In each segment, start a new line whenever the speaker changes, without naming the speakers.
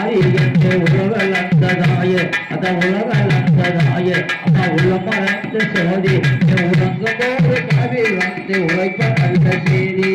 மாறி என்று உலகல் அந்ததாய அத உலகல் அந்ததாய அம்மா உள்ளமரந்த சோதி உலகம் போது கவி வந்து உழைப்ப நல்ல செய்தி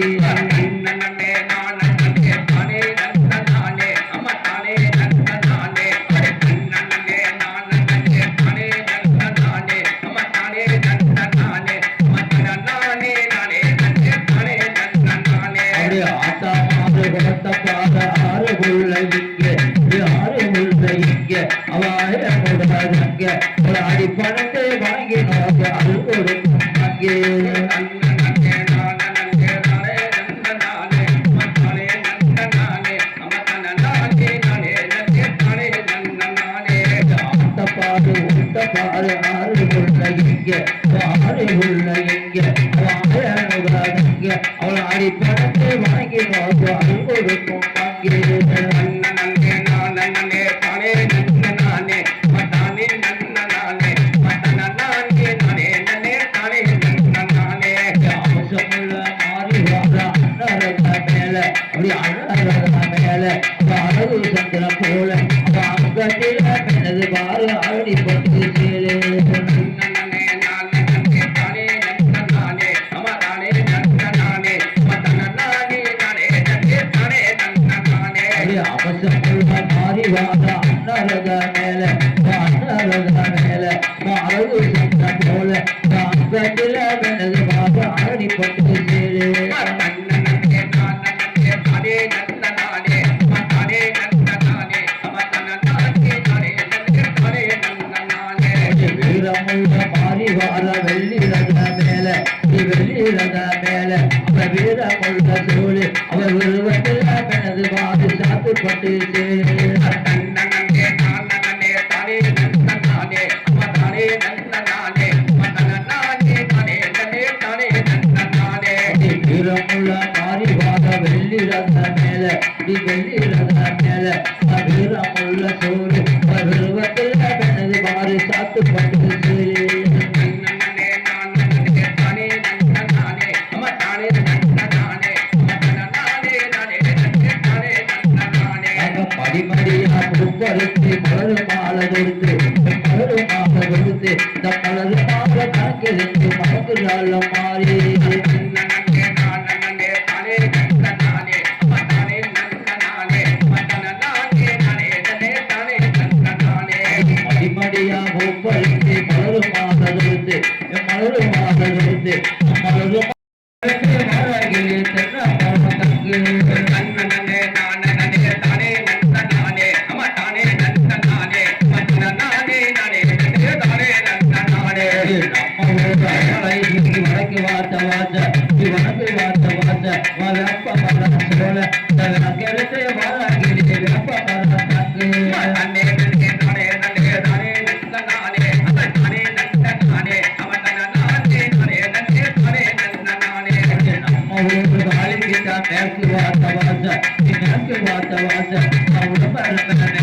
அடிப்படத்தை வாங்கி நோக்க அது கொடுக்கும் அங்கே பாடு உண்ட பாடு ஆறு உள்ள இங்க ஆறு உள்ள இங்க அவள் அடிப்படத்தை வாங்கி நோக்க அது கொடுக்கும் அங்கே அழகு சந்திரம் போல அங்கத்தில் எனது பாரு ஆடி பட்டு சேலே அவசமுள்ள மாறிவாத அன்னரத மேல அன்னரத மேல அழகு சந்திரம் போல அங்கத்தில் எனது பாரு ஆடி பட்டு சேலே மாறிவார வெள்ளி ரத மேல வெள்ளி ரத மேல வீரமுள்ள சோழி அவர் உருவத்தில் எனது பாது சாத்துப்பட்டு வீரமுள்ள மாறிவார வெள்ளி ரத மேல வெள்ளி ரத மேல வீரமுள்ள சோழி அவர் உருவத்தில் எனது பாது சாத்துப்பட்டு படிமடியா புப்பறுத்து மலரு மாலை கொடுத்து மலரு மாலை கொடுத்து இந்த மலரு மாலை கணக்கிருந்து மகக்குறால மாறி படிமடியா புப்பறுத்து மலரு மாலை கொடுத்து மலரு மாலை கொடுத்து மலரு வடக்கு வார்த்த வார்த்த வடக்கு வார்த்த வார்த்த வெப்ப மரம் போல கெடுத்து வாராகி வெப்ப மரம் மேற்கு வார்த்த வார்த்த மேற்கு வார்த்த வார்த்த உடம்பு